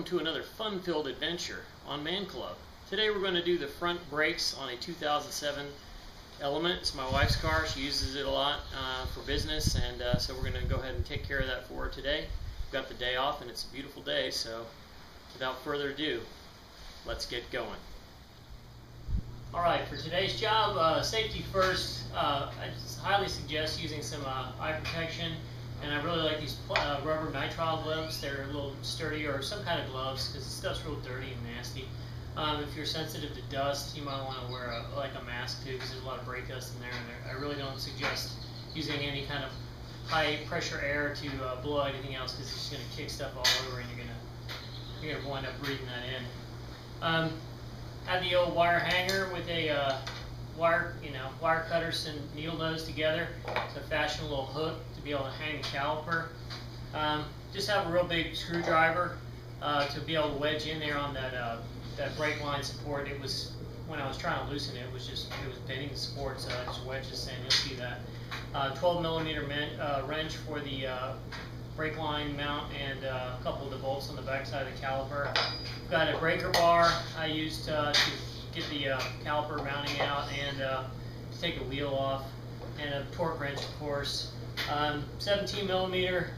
welcome to another fun-filled adventure on ManClub. Today we're going to do the front brakes on a 2007 Element. It's my wife's car. She uses it a lot for business, and so we're going to go ahead and take care of that for her today. We've got the day off and it's a beautiful day, so without further ado, let's get going. Alright, for today's job, safety first, I highly suggest using some eye protection. And I really like these rubber nitrile gloves. They're a little sturdier, or some kind of gloves, because the stuff's real dirty and nasty. If you're sensitive to dust, you might want to wear a mask too, because there's a lot of brake dust in there. And I really don't suggest using any kind of high pressure air to blow anything else, because it's just going to kick stuff all over, and you're gonna wind up breathing that in. Have the old wire hanger with a wire cutters and needle nose together to fashion a little hook to be able to hang the caliper. Just have a real big screwdriver to be able to wedge in there on that brake line support. It was, when I was trying to loosen it, it was bending the support, so I just wedged this in. You'll see that. 12 millimeter wrench for the brake line mount, and a couple of the bolts on the back side of the caliper. Got a breaker bar I used to get the caliper mounting out and to take the wheel off, and a torque wrench, of course. 17 millimeter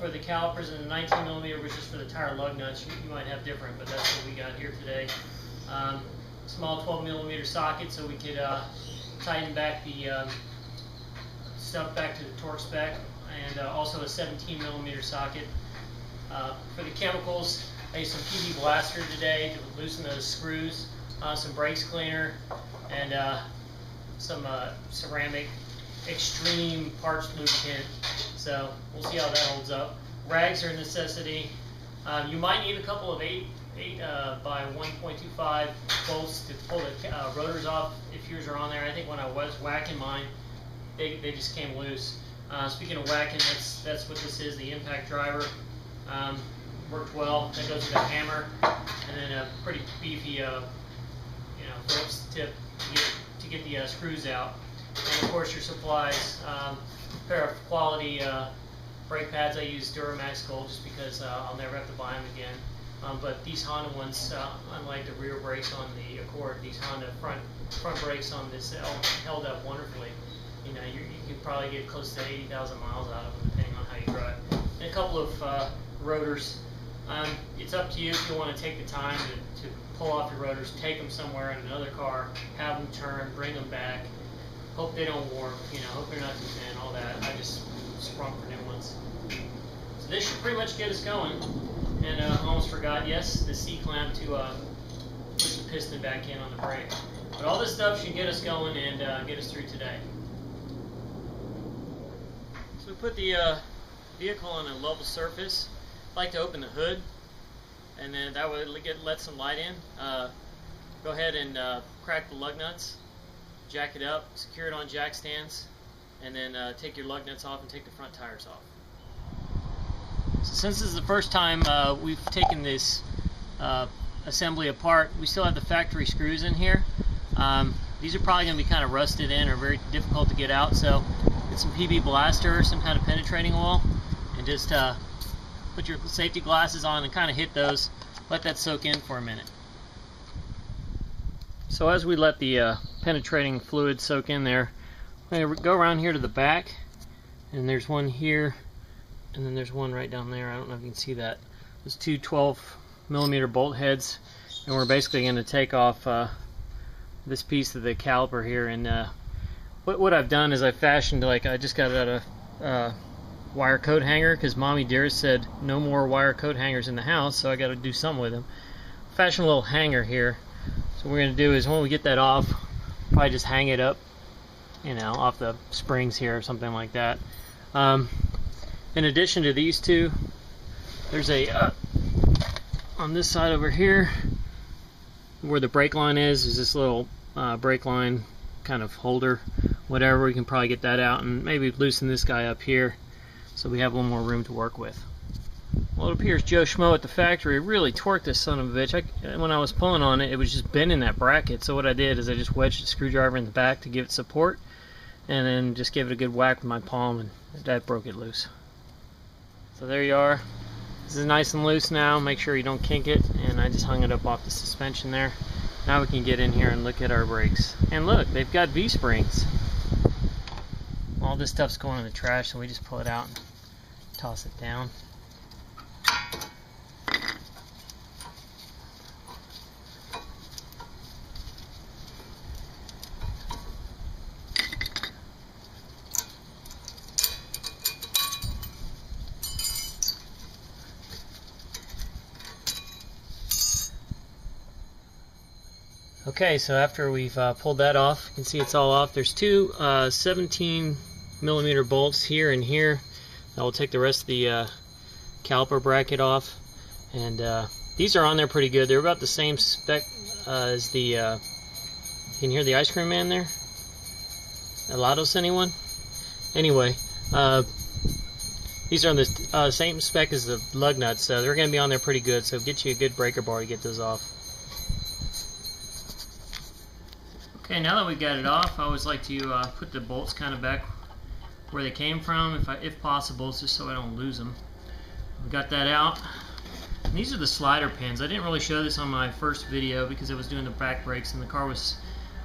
for the calipers, and the 19 millimeter was just for the tire lug nuts. You might have different, but that's what we got here today. Small 12 millimeter socket so we could tighten back the stuff back to the torque spec, and also a 17 millimeter socket. For the chemicals, I used some PV Blaster today to loosen those screws. Some brakes cleaner, and some ceramic extreme parts lubricant. So we'll see how that holds up. Rags are a necessity. You might need a couple of 8 by 1.25 bolts to pull the rotors off if yours are on there. I think when I was whacking mine, they just came loose. Speaking of whacking, that's what this is, the impact driver. Worked well. That goes with a hammer, and then a pretty beefy Phillips tip to get the screws out. And of course your supplies, a pair of quality brake pads. I use Duramax Gold just because I'll never have to buy them again. But these Honda ones, unlike the rear brakes on the Accord, these Honda front brakes on this held up wonderfully. You could probably get close to 80,000 miles out of them depending on how you drive. And a couple of rotors. It's up to you if you want to take the time to pull off your rotors, take them somewhere in another car, have them turn, bring them back. Hope they don't warp, hope they're not too thin, all that. I just sprung for new ones. So this should pretty much get us going. And I almost forgot, yes, the C-clamp to push the piston back in on the brake. But all this stuff should get us going and get us through today. So we put the vehicle on a level surface. I like to open the hood, and then that way let some light in. Go ahead and crack the lug nuts, jack it up, secure it on jack stands, and then take your lug nuts off and take the front tires off. So since this is the first time we've taken this assembly apart, we still have the factory screws in here. These are probably going to be kind of rusted in or very difficult to get out, so get some PV Blaster, some kind of penetrating oil, and just put your safety glasses on and kind of hit those. Let that soak in for a minute. So as we let the penetrating fluid soak in there, I'm going to go around here to the back, and there's one here, and then there's one right down there. I don't know if you can see that. There's two 12 millimeter bolt heads, and we're basically going to take off this piece of the caliper here. And what I've done is I fashioned, I just got it out of wire coat hanger, because Mommy Dearest said no more wire coat hangers in the house, so I got to do something with them. Fashion a little hanger here. So what we're going to do is when we get that off, probably just hang it up, off the springs here or something like that. In addition to these two, there's a on this side over here where the brake line is this little brake line kind of holder, whatever. We can probably get that out and maybe loosen this guy up here, so we have a little more room to work with. Well, it appears Joe Schmo at the factory really torqued this son of a bitch. When I was pulling on it, it was just bending that bracket. So what I did is I just wedged the screwdriver in the back to give it support, and then just gave it a good whack with my palm, and that broke it loose. So there you are. This is nice and loose now. Make sure you don't kink it. And I just hung it up off the suspension there. Now we can get in here and look at our brakes. And look, they've got V-springs. All this stuff's going in the trash, so we just pull it out and toss it down. Okay, so after we've pulled that off, you can see it's all off. There's two 17mm bolts here and here. That will take the rest of the caliper bracket off. And these are on there pretty good. They're about the same spec as the, you can hear the ice cream man there? Elados, anyone? Anyway, these are on the same spec as the lug nuts, so they're going to be on there pretty good. So get you a good breaker bar to get those off. Okay, now that we got it off, I always like to put the bolts kind of back where they came from, if possible, just so I don't lose them. We got that out. And these are the slider pins. I didn't really show this on my first video because I was doing the back brakes and the car was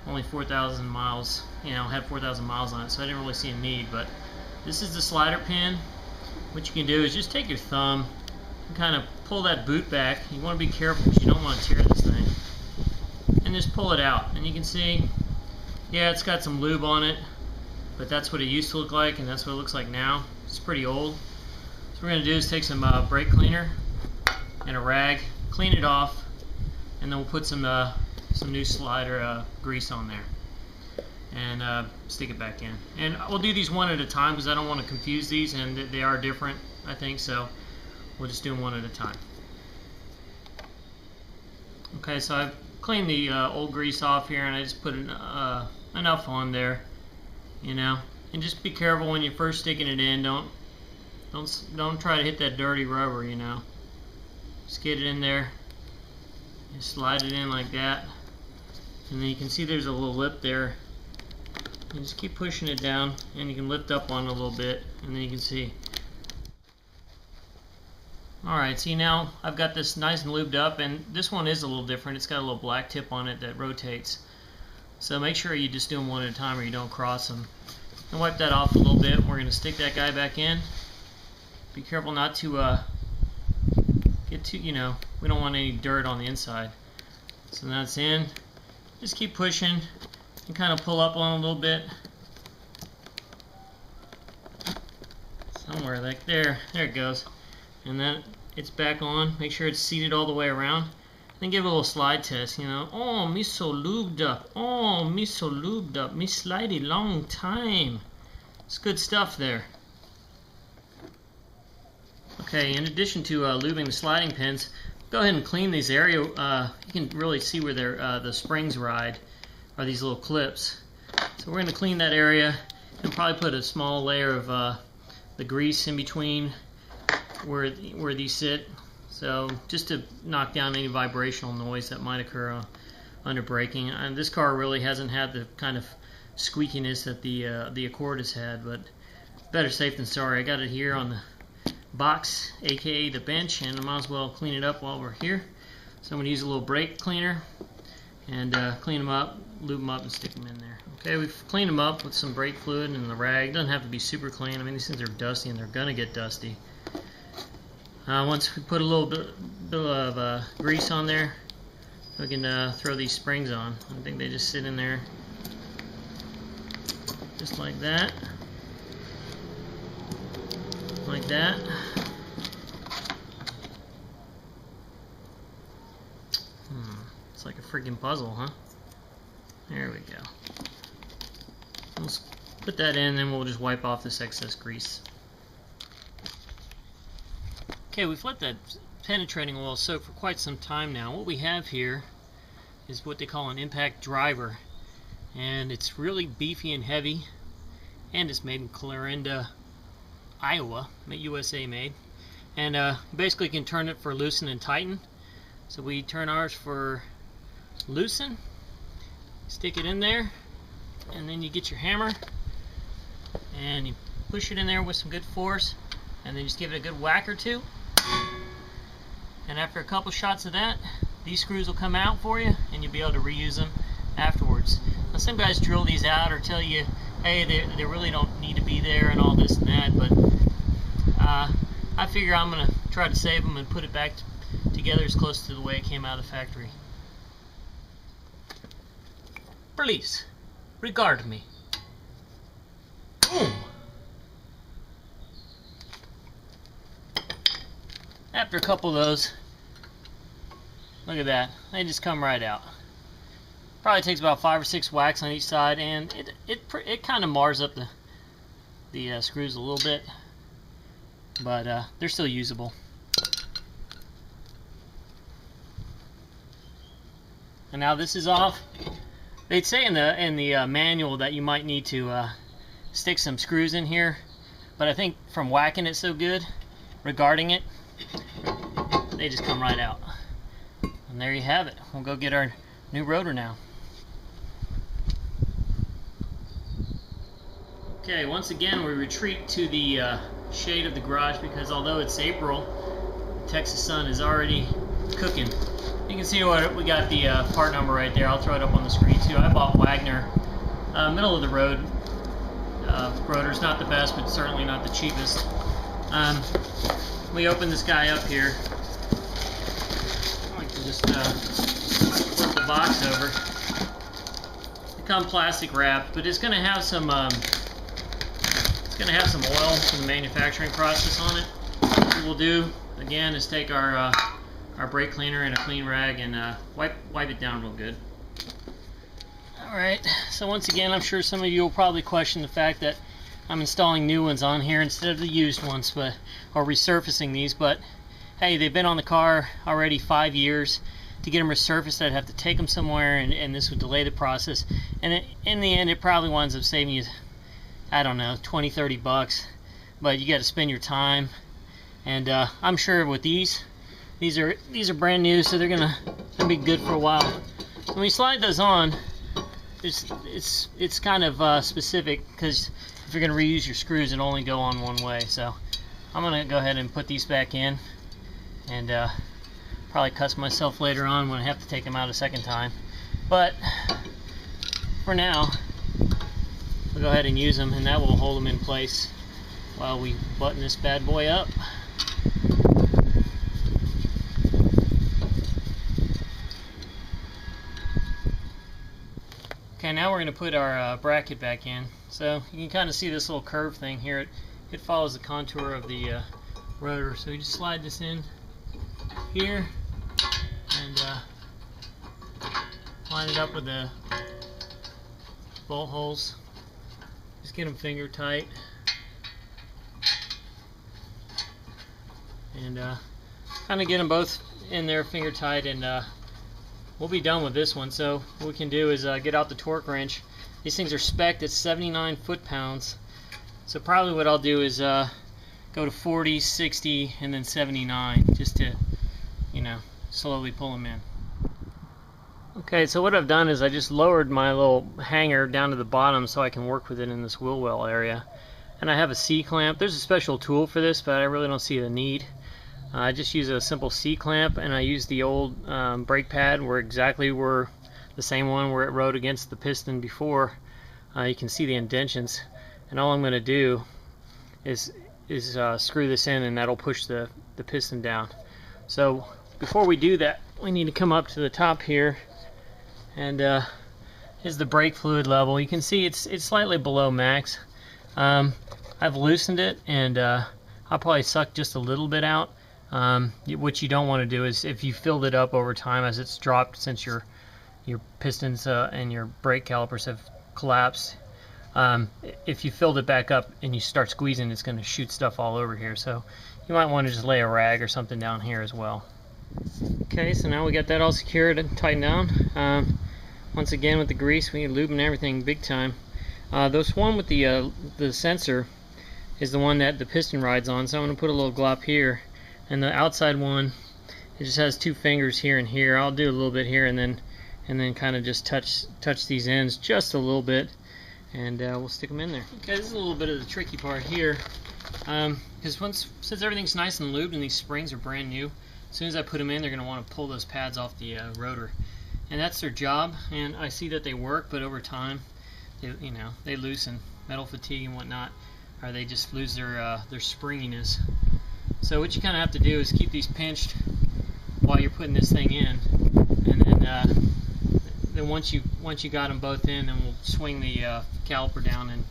only 4,000 miles, had 4,000 miles on it, so I didn't really see a need. But this is the slider pin. What you can do is just take your thumb and kind of pull that boot back. You want to be careful because you don't want to tear this thing. And just pull it out, and you can see, yeah, it's got some lube on it, but that's what it used to look like, and that's what it looks like now. It's pretty old. So what we're going to do is take some brake cleaner and a rag, clean it off, and then we'll put some new slider grease on there and stick it back in. And we'll do these one at a time because I don't want to confuse these, and they are different, I think, so we'll just do them one at a time. Okay, so I've cleaned the old grease off here, and I just put enough on there, and just be careful when you're first sticking it in. Don't try to hit that dirty rubber, Just get it in there and slide it in like that, and then you can see there's a little lip there. And just keep pushing it down, and you can lift up on it a little bit, and then you can see. Alright, see, now I've got this nice and lubed up, and this one is a little different. It's got a little black tip on it that rotates. So make sure you just do them one at a time or you don't cross them. And wipe that off a little bit. We're going to stick that guy back in. Be careful not to get too, we don't want any dirt on the inside. So that's in. Just keep pushing and kind of pull up on it a little bit. Somewhere like there. There it goes. And then it's back on. Make sure it's seated all the way around. Then give it a little slide test, Oh, me so lubed up. Oh, me so lubed up. Me slidey long time. It's good stuff there. Okay, in addition to lubing the sliding pins, go ahead and clean these area. You can really see where the springs ride, are these little clips. So we're going to clean that area and probably put a small layer of the grease in between where these sit, so just to knock down any vibrational noise that might occur under braking. And this car really hasn't had the kind of squeakiness that the Accord has had, but better safe than sorry. I got it here on the box, aka the bench, and I might as well clean it up while we're here. So I'm going to use a little brake cleaner and clean them up, lube them up, and stick them in there. Okay, we've cleaned them up with some brake fluid and the rag. It doesn't have to be super clean. I mean, these things are dusty and they're going to get dusty. Once we put a little bit of grease on there, we can throw these springs on. I think they just sit in there just like that. Like that. It's like a freaking puzzle, huh? There we go. Let's put that in, and then we'll just wipe off this excess grease. Okay, we've let that penetrating oil soak for quite some time now. What we have here is what they call an impact driver, and it's really beefy and heavy, and it's made in Clarinda, Iowa, USA made. And basically you can turn it for loosen and tighten. So we turn ours for loosen, stick it in there, and then you get your hammer and you push it in there with some good force, and then just give it a good whack or two, And after a couple shots of that, these screws will come out for you and you'll be able to reuse them afterwards. Now some guys drill these out or tell you, hey, they really don't need to be there and all this and that, but I figure I'm going to try to save them and put it back together as close to the way it came out of the factory. Please, regard me. Boom! After a couple of those, look at that, they just come right out. Probably takes about 5 or 6 whacks on each side, and it kind of mars up the screws a little bit, but they're still usable. And now this is off. They'd say in the manual that you might need to stick some screws in here, but I think from whacking it so good, regarding it, they just come right out. And there you have it. We'll go get our new rotor now. Okay, once again we retreat to the shade of the garage because although it's April, the Texas sun is already cooking. You can see what we got the part number right there. I'll throw it up on the screen too. I bought Wagner middle of the road rotors, not the best, but certainly not the cheapest. We open this guy up here. I like to just flip the box over. They come plastic wrapped, but it's going to have some oil from the manufacturing process on it. What we'll do again is take our brake cleaner and a clean rag and wipe it down real good. Alright, so once again, I'm sure some of you will probably question the fact that I'm installing new ones on here instead of the used ones, or resurfacing these, but hey, they've been on the car already 5 years. To get them resurfaced, I'd have to take them somewhere, and this would delay the process. And in the end, it probably winds up saving you, I don't know, 20-30 bucks. But you got to spend your time, and I'm sure with these are brand new, so they're gonna be good for a while. When we slide those on, it's kind of specific because if you're gonna reuse your screws, it only go on one way. So I'm gonna go ahead and put these back in, and probably cuss myself later on when I have to take them out a second time. But for now, we'll go ahead and use them, and that will hold them in place while we button this bad boy up. Okay, now we're going to put our bracket back in. So you can kind of see this little curve thing here. It follows the contour of the rotor. So you just slide this in here and line it up with the bolt holes. Just get them finger tight. And kind of get them both in there finger tight, and we'll be done with this one. So what we can do is get out the torque wrench. These things are spec'd at 79 foot-pounds. So probably what I'll do is go to 40, 60, and then 79, just to, you know, slowly pull them in. Okay, so what I've done is I just lowered my little hanger down to the bottom so I can work with it in this wheel well area. And I have a C-clamp. There's a special tool for this, but I really don't see the need. I just use a simple C-clamp, and I use the old brake pad where the same one where it rode against the piston before. You can see the indentions, and all I'm going to do is screw this in, and that'll push the piston down. So before we do that, we need to come up to the top here, and here's the brake fluid level. You can see it's slightly below max. I've loosened it, and I'll probably suck just a little bit out. What you don't want to do is, if you filled it up over time as it's dropped since your pistons and your brake calipers have collapsed, if you filled it back up and you start squeezing, it's going to shoot stuff all over here. So you might want to just lay a rag or something down here as well. Okay, so now we got that all secured and tightened down. Once again with the grease, we need lube and everything big time. This one with the sensor is the one that the piston rides on, so I'm going to put a little glop here. And the outside one, it just has 2 fingers here and here. I'll do a little bit here, and then kind of just touch these ends just a little bit, and we'll stick them in there. Okay, this is a little bit of the tricky part here, because since everything's nice and lubed and these springs are brand new, as soon as I put them in, they're going to want to pull those pads off the rotor, and that's their job. And I see that they work, but over time, they loosen, metal fatigue and whatnot, or they just lose their springiness. So what you kind of have to do is keep these pinched while you're putting this thing in, and then once you got them both in, then we'll swing the caliper down and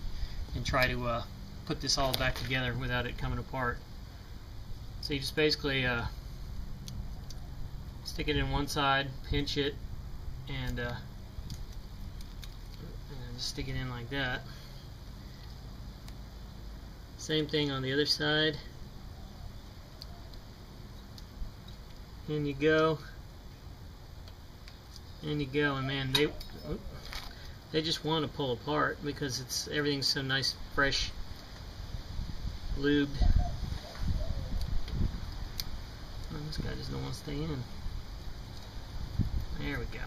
try to put this all back together without it coming apart. So you just basically stick it in one side, pinch it, and just stick it in like that. Same thing on the other side. In you go. In you go, and man, they just want to pull apart because everything's so nice, fresh, lubed. Oh, this guy doesn't want to stay in. There we go.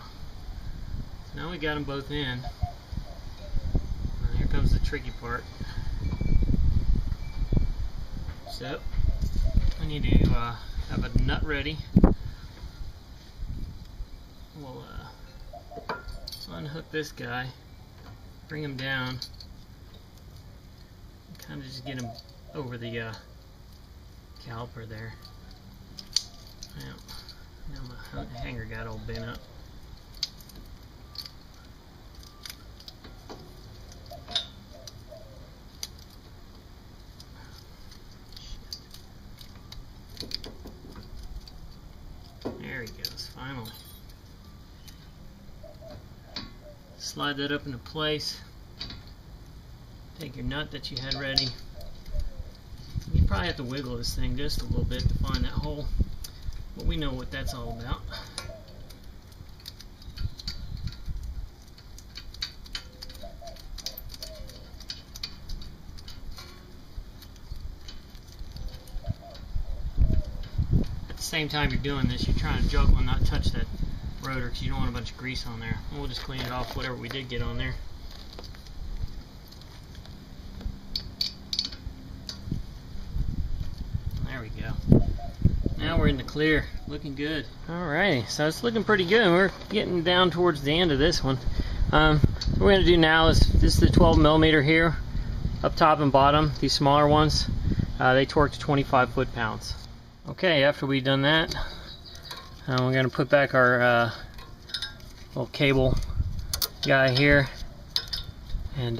So now we got them both in. Now here comes the tricky part. So I need to have a nut ready. We'll unhook this guy, bring him down, and kind of just get him over the caliper there. Now my hanger got all bent up. There he goes, finally. Slide that up into place. Take your nut that you had ready. You probably have to wiggle this thing just a little bit to find that hole, but we know what that's all about. At the same time you're doing this, you're trying to juggle and not touch that rotor because you don't want a bunch of grease on there. And we'll just clean it off whatever we did get on there. There we go. Now we're in the clear. Looking good. Alrighty, so it's looking pretty good. We're getting down towards the end of this one. What we're going to do now is, this is the 12mm here, up top and bottom, these smaller ones. They torque to 25 foot-pounds. Okay, after we've done that, we're going to put back our little cable guy here, and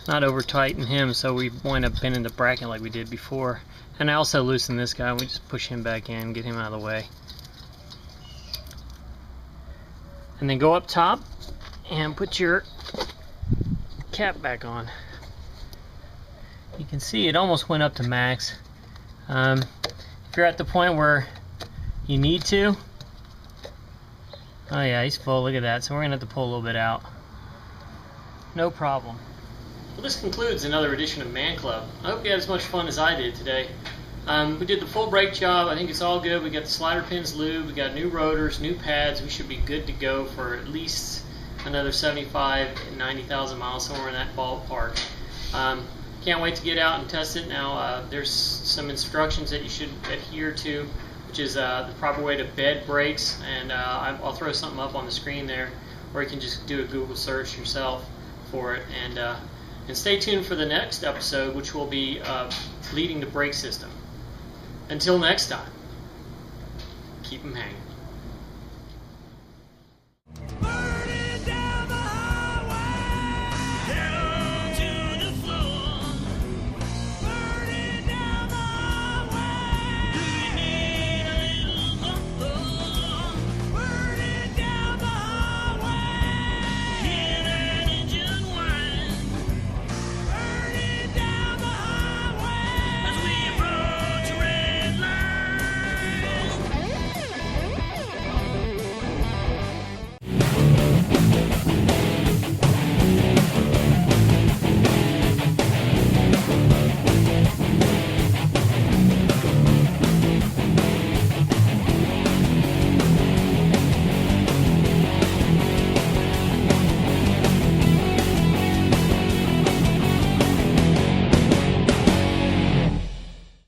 not over tighten him so we wind up bending the bracket like we did before. And I also loosen this guy. We just push him back in, get him out of the way, and then go up top and put your cap back on. You can see it almost went up to max. If you're at the point where you need to, oh yeah, he's full, look at that, so we're gonna have to pull a little bit out. No problem. Well, this concludes another edition of ManClub. I hope you had as much fun as I did today. We did the full brake job. I think it's all good. We got the slider pins lubed, we got new rotors, new pads. We should be good to go for at least another 75 and 90,000 miles, somewhere in that ballpark. Can't wait to get out and test it. Now there's some instructions that you should adhere to, which is the proper way to bed brakes, and I'll throw something up on the screen there, or you can just do a Google search yourself for it. And stay tuned for the next episode, which will be bleeding the brake system. Until next time, keep them hanging.